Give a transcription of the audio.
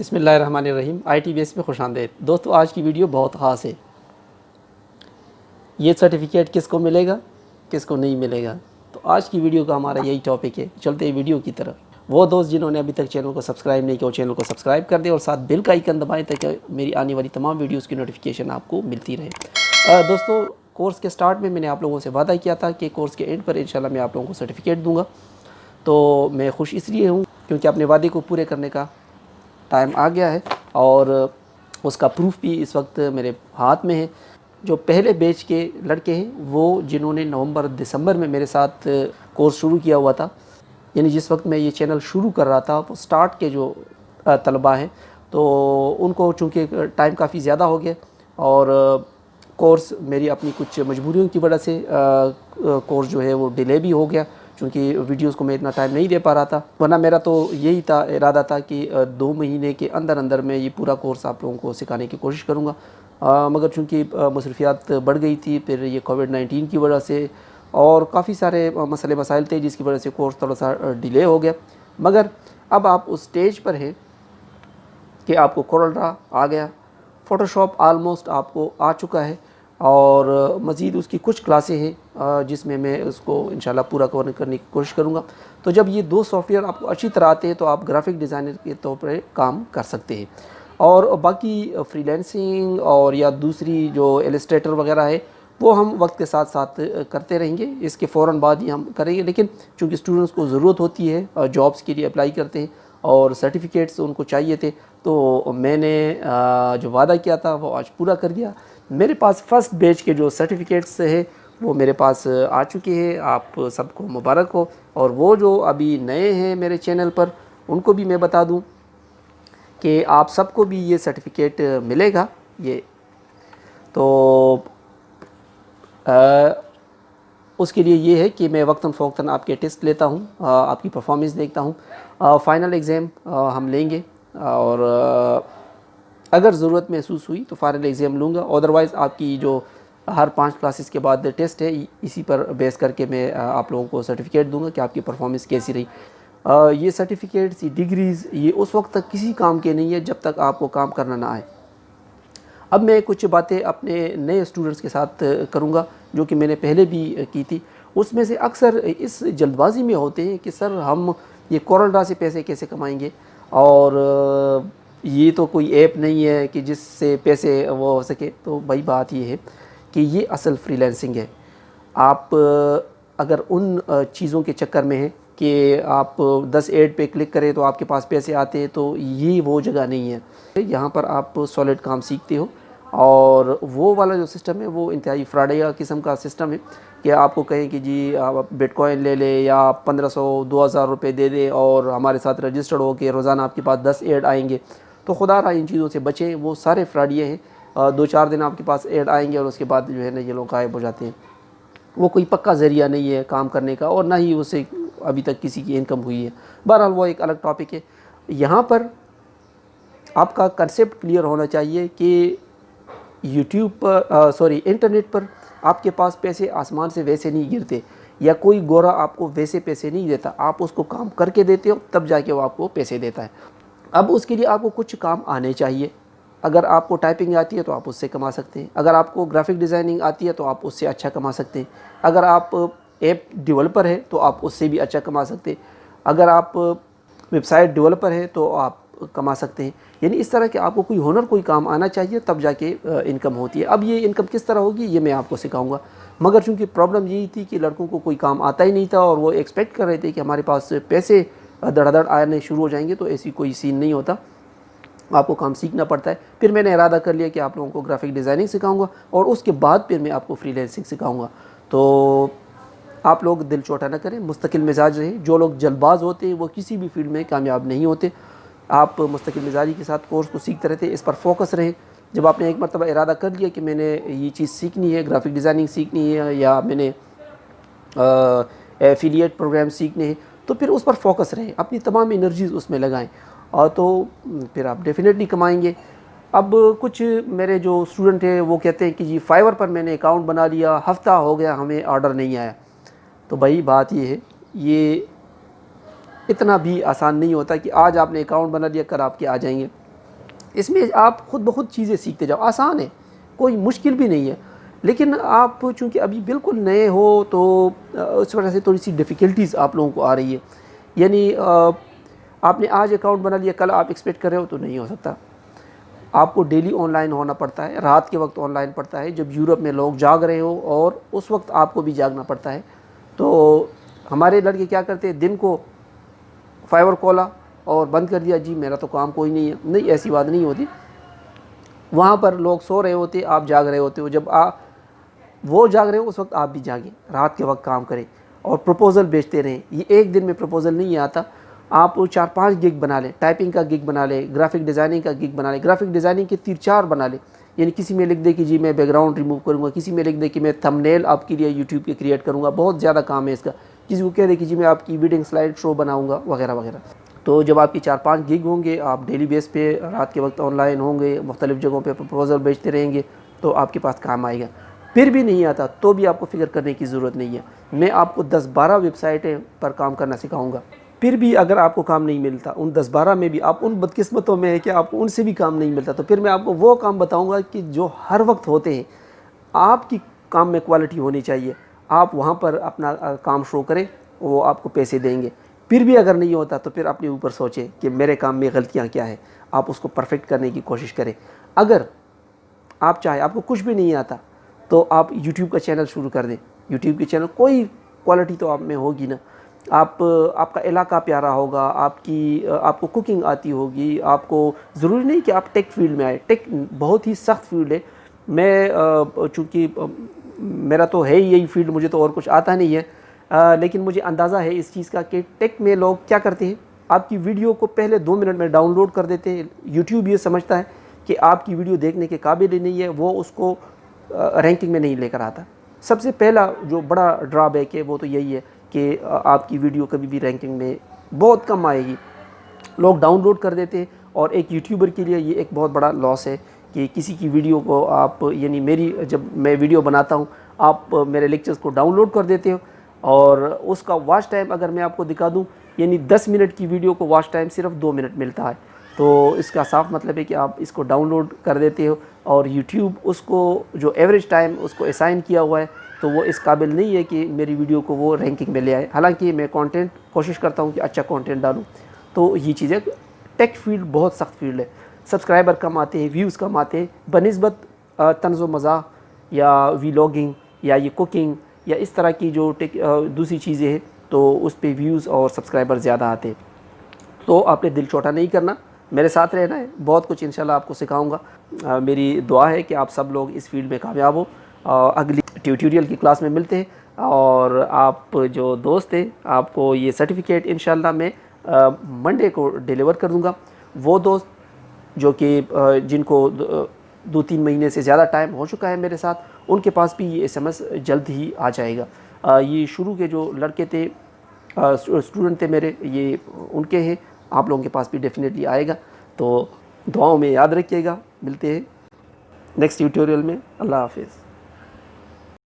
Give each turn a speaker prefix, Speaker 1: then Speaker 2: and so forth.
Speaker 1: बिस्मिल्लाहिर्रहमानिर्रहीम। ITBS में खुशामदीद। दोस्तों, आज की वीडियो बहुत ख़ास है। ये सर्टिफिकेट किसको मिलेगा, किसको नहीं मिलेगा, तो आज की वीडियो का हमारा यही टॉपिक है। चलते हैं वीडियो की तरफ। वो दोस्त जिन्होंने अभी तक चैनल को सब्सक्राइब नहीं किया, वो चैनल को सब्सक्राइब कर दें और साथ बेल का आइकन दबाएं ताकि मेरी आने वाली तमाम वीडियोज़ की नोटिफिकेशन आपको मिलती रहे। दोस्तों, कोर्स के स्टार्ट में मैंने आप लोगों से वादा किया था कि कोर्स के एंड पर इंशाल्लाह मैं आप लोगों को सर्टिफिकेट दूँगा। तो मैं खुश इसलिए हूँ क्योंकि अपने वादे को पूरे करने का टाइम आ गया है और उसका प्रूफ भी इस वक्त मेरे हाथ में है। जो पहले बैच के लड़के हैं, वो जिन्होंने नवंबर दिसंबर में मेरे साथ कोर्स शुरू किया हुआ था, यानी जिस वक्त मैं ये चैनल शुरू कर रहा था, वो स्टार्ट के जो तलबा हैं, तो उनको चूँकि टाइम काफ़ी ज़्यादा हो गया और कोर्स मेरी अपनी कुछ मजबूरियों की वजह से कोर्स जो है वो डिले भी हो गया, क्योंकि वीडियोस को मैं इतना टाइम नहीं दे पा रहा था। वरना मेरा तो यही था, इरादा था कि 2 महीने के अंदर अंदर मैं ये पूरा कोर्स आप लोगों को सिखाने की कोशिश करूँगा। मगर चूँकि मसरूफियात बढ़ गई थी, फिर ये कोविड-19 की वजह से और काफ़ी सारे मसले मसाइल थे जिसकी वजह से कोर्स थोड़ा सा डिले हो गया। मगर अब आप उस स्टेज पर हैं कि आपको कोरल ड्रा आ गया, फ़ोटोशॉप आलमोस्ट आपको आ चुका है और मज़ीद उसकी कुछ क्लासें हैं जिसमें मैं उसको इंशाल्लाह पूरा कवर करने की कोशिश करूँगा। तो जब ये 2 सॉफ्टवेयर आपको अच्छी तरह आते हैं तो आप ग्राफ़िक डिज़ाइनर के तौर पर काम कर सकते हैं। और बाकी फ्रीलांसिंग और या दूसरी जो इलस्ट्रेटर वगैरह है, वो हम वक्त के साथ साथ करते रहेंगे। इसके फ़ौरन बाद ही हम करेंगे, लेकिन चूँकि स्टूडेंट्स को ज़रूरत होती है, जॉब्स के लिए अप्लाई करते हैं और सर्टिफिकेट्स उनको चाहिए थे, तो मैंने जो वादा किया था वो आज पूरा कर दिया। मेरे पास फ़र्स्ट बैच के जो सर्टिफिकेट्स हैं वो मेरे पास आ चुके हैं। आप सबको मुबारक हो। और वो जो अभी नए हैं मेरे चैनल पर, उनको भी मैं बता दूं कि आप सबको भी ये सर्टिफिकेट मिलेगा। ये तो उसके लिए ये है कि मैं वक्तन फ़ौक्तन आपके टेस्ट लेता हूँ, आपकी परफॉर्मेंस देखता हूँ। फ़ाइनल एग्ज़ाम हम लेंगे और अगर ज़रूरत महसूस हुई तो फ़ाइनल एग्ज़ाम लूँगा। अदरवाइज़ आपकी जो हर 5 क्लासेस के बाद टेस्ट है, इसी पर बेस करके मैं आप लोगों को सर्टिफिकेट दूँगा कि आपकी परफॉर्मेंस कैसी रही। ये सर्टिफिकेट्स, ये डिग्रीज़, ये उस वक्त तक किसी काम के नहीं है जब तक आपको काम करना ना आए। अब मैं कुछ बातें अपने नए स्टूडेंट्स के साथ करूँगा जो कि मैंने पहले भी की थी। उसमें से अक्सर इस जल्दबाज़ी में होते हैं कि सर हम ये कोरल ड्रा से पैसे कैसे कमाएंगे, और ये तो कोई ऐप नहीं है कि जिससे पैसे वो हो सके। तो भाई बात ये है कि ये असल फ्रीलांसिंग है। आप अगर उन चीज़ों के चक्कर में हैं कि आप 10 ऐड पे क्लिक करें तो आपके पास पैसे आते हैं, तो ये वो जगह नहीं है। यहाँ पर आप सॉलिड काम सीखते हो और वो वाला जो सिस्टम है वो इंतहाई फ्रॉडिया किस्म का सिस्टम है कि आपको कहें कि जी आप बिटकॉइन ले ले या 1500-2000 रुपये दे दें और हमारे साथ रजिस्टर्ड हो के रोज़ाना आपके पास 10 ऐड आएंगे। तो खुदा रहा इन चीज़ों से बचें, वो सारे फ्रॉडिये हैं। 2-4 दिन आपके पास ऐड आएंगे और उसके बाद जो है ना ये लोग गायब हो जाते हैं। वो कोई पक्का ज़रिया नहीं है काम करने का और ना ही उसे अभी तक किसी की इनकम हुई है। बहरहाल वो एक अलग टॉपिक है। यहाँ पर आपका कंसेप्ट क्लियर होना चाहिए कि यूट्यूब पर इंटरनेट पर आपके पास पैसे आसमान से वैसे नहीं गिरते, या कोई गोरा आपको वैसे पैसे नहीं देता। आप उसको काम करके देते हो तब जाके वो आपको पैसे देता है। अब उसके लिए आपको कुछ काम आने चाहिए। अगर आपको टाइपिंग आती है तो आप उससे कमा सकते हैं। अगर आपको ग्राफिक डिज़ाइनिंग आती है तो आप उससे अच्छा कमा सकते हैं। अगर आप ऐप डेवलपर है तो आप उससे भी अच्छा कमा सकते हैं। अगर आप वेबसाइट डेवलपर है तो आप कमा सकते हैं। यानी इस तरह के आपको कोई हुनर, कोई काम आना चाहिए, तब जाके इनकम होती है। अब ये इनकम किस तरह होगी ये मैं आपको सिखाऊंगा। मगर चूंकि प्रॉब्लम यही थी कि लड़कों को कोई काम आता ही नहीं था और वो एक्सपेक्ट कर रहे थे कि हमारे पास पैसे धड़ाधड़ आने शुरू हो जाएंगे, तो ऐसी कोई सीन नहीं होता। आपको काम सीखना पड़ता है। फिर मैंने इरादा कर लिया कि आप लोगों को ग्राफिक डिज़ाइनिंग सिखाऊंगा और उसके बाद फिर मैं आपको फ्रीलांसिंग सिखाऊंगा। तो आप लोग दिल छोटा ना करें, मुस्तकिल मिजाज रहें। जो लोग जल्दबाज होते हैं वो किसी भी फील्ड में कामयाब नहीं होते। आप मुस्तकिल मिजाजी के साथ कोर्स को सीखते रहते, इस पर फोकस रहें। जब आपने एक मरतबा इरादा कर लिया कि मैंने ये चीज़ सीखनी है, ग्राफिक डिज़ाइनिंग सीखनी है या मैंने एफिलिएट प्रोग्राम सीखने हैं, तो फिर उस पर फोकस रहें, अपनी तमाम एनर्जीज़ उसमें लगाएं और तो फिर आप डेफिनेटली कमाएंगे। अब कुछ मेरे जो स्टूडेंट हैं वो कहते हैं कि जी फाइवर पर मैंने अकाउंट बना लिया, हफ़्ता हो गया हमें ऑर्डर नहीं आया। तो भाई बात ये है, ये इतना भी आसान नहीं होता कि आज आपने अकाउंट बना लिया कल आपके आ जाएंगे। इसमें आप खुद ब खुद चीज़ें सीखते जाओ, आसान है, कोई मुश्किल भी नहीं है। लेकिन आप चूँकि अभी बिल्कुल नए हो तो उस वजह से थोड़ी सी डिफ़िकल्टीज़ आप लोगों को आ रही है। यानी आपने आज अकाउंट बना लिया, कल आप एक्सपेक्ट कर रहे हो तो नहीं हो सकता। आपको डेली ऑनलाइन होना पड़ता है, रात के वक्त ऑनलाइन पड़ता है, जब यूरोप में लोग जाग रहे हो और उस वक्त आपको भी जागना पड़ता है। तो हमारे लड़के क्या करते हैं, दिन को फाइवर खोला और बंद कर दिया, जी मेरा तो काम कोई नहीं है। नहीं, ऐसी बात नहीं होती। वहाँ पर लोग सो रहे होते, आप जाग रहे होते हो। जब वो जाग रहे हो उस वक्त आप भी जागें, रात के वक्त काम करें और प्रपोज़ल बेचते रहें। ये एक दिन में प्रपोज़ल नहीं आता, आप 4-5 गिग बना लें, टाइपिंग का गिग बना लें, ग्राफिक डिज़ाइनिंग का गिग बना लें, ग्राफिक डिज़ाइनिंग के 3-4 बना लें। यानी किसी में लिख दे कि जी मैं बैकग्राउंड रिमूव करूँगा, किसी में लिख दे कि मैं थंबनेल आपके लिए यूट्यूब पे क्रिएट करूँगा, बहुत ज़्यादा काम है इसका। किसी को कह दे कि जी मैं आपकी वेडिंग स्लाइड शो बनाऊँगा, वगैरह वगैरह। तो जब आपकी 4-5 गिग होंगे, आप डेली बेस पे रात के वक्त ऑनलाइन होंगे, मुख्तलिफ़ जगहों पे प्रपोज़ल बेचते रहेंगे, तो आपके पास काम आएगा। फिर भी नहीं आता तो भी आपको फ़िक्र करने की ज़रूरत नहीं है। मैं आपको 10-12 वेबसाइटें पर काम करना सिखाऊंगा। फिर भी अगर आपको काम नहीं मिलता, उन 10-12 में भी आप उन बदकिस्मतों में है कि आपको उनसे भी काम नहीं मिलता, तो फिर मैं आपको वो काम बताऊंगा कि जो हर वक्त होते हैं। आपकी काम में क्वालिटी होनी चाहिए, आप वहाँ पर अपना काम शो करें, वो आपको पैसे देंगे। फिर भी अगर नहीं होता तो फिर अपने ऊपर सोचें कि मेरे काम में गलतियाँ क्या है, आप उसको परफेक्ट करने की कोशिश करें। अगर आप चाहे आपको कुछ भी नहीं आता तो आप यूट्यूब का चैनल शुरू कर दें। यूट्यूब के चैनल कोई क्वालिटी तो आप में होगी ना। आपका इलाका प्यारा होगा, आपको कुकिंग आती होगी, आपको ज़रूरी नहीं कि आप टेक फील्ड में आए। टेक बहुत ही सख्त फील्ड है। मैं चूँकि मेरा तो है ही यही फील्ड, मुझे तो और कुछ आता नहीं है, लेकिन मुझे अंदाज़ा है इस चीज़ का कि टेक में लोग क्या करते हैं, आपकी वीडियो को पहले 2 मिनट में डाउनलोड कर देते हैं। यूट्यूब ये समझता है कि आपकी वीडियो देखने के काबिल ही नहीं है, वो उसको रैंकिंग में नहीं लेकर आता। सबसे पहला जो बड़ा ड्रॉबैक है वो तो यही है कि आपकी वीडियो कभी भी रैंकिंग में बहुत कम आएगी। लोग डाउनलोड कर देते हैं और एक यूट्यूबर के लिए ये एक बहुत बड़ा लॉस है कि किसी की वीडियो को आप, यानी मेरी जब मैं वीडियो बनाता हूँ, आप मेरे लेक्चर्स को डाउनलोड कर देते हो और उसका वॉच टाइम अगर मैं आपको दिखा दूँ, यानी 10 मिनट की वीडियो को वॉच टाइम सिर्फ 2 मिनट मिलता है। तो इसका साफ मतलब है कि आप इसको डाउनलोड कर देते हो और यूट्यूब उसको जो एवरेज टाइम उसको असाइन किया हुआ है, तो वो इस काबिल नहीं है कि मेरी वीडियो को वो रैंकिंग में ले आए। हालांकि मैं कंटेंट कोशिश करता हूँ कि अच्छा कंटेंट डालूँ। तो ये चीज़ें, टेक फील्ड बहुत सख्त फील्ड है। सब्सक्राइबर कम आते हैं, व्यूज़ कम आते हैं बनिस्बत तंज़ो मज़ाह या वीलॉगिंग या ये कुकिंग या इस तरह की जो दूसरी चीज़ें हैं, तो उस पर व्यूज़ और सब्सक्राइबर ज़्यादा आते हैं। तो आपने दिल छोटा नहीं करना, मेरे साथ रहना है, बहुत कुछ इंशाल्लाह आपको सिखाऊंगा। मेरी दुआ है कि आप सब लोग इस फील्ड में कामयाब हो। अगली ट्यूटोरियल की क्लास में मिलते हैं और आप जो दोस्त हैं, आपको ये सर्टिफिकेट इंशाल्लाह मैं मंडे को डिलीवर कर दूंगा। वो दोस्त जो कि जिनको 2-3 महीने से ज़्यादा टाइम हो चुका है मेरे साथ, उनके पास भी ये SMS जल्द ही आ जाएगा। ये शुरू के जो लड़के थे, स्टूडेंट थे मेरे, ये उनके हैं, आप लोगों के पास भी डेफिनेटली आएगा। तो दुआओं में याद रखिएगा। मिलते हैं नेक्स्ट ट्यूटोरियल में। अल्लाह हाफिज़।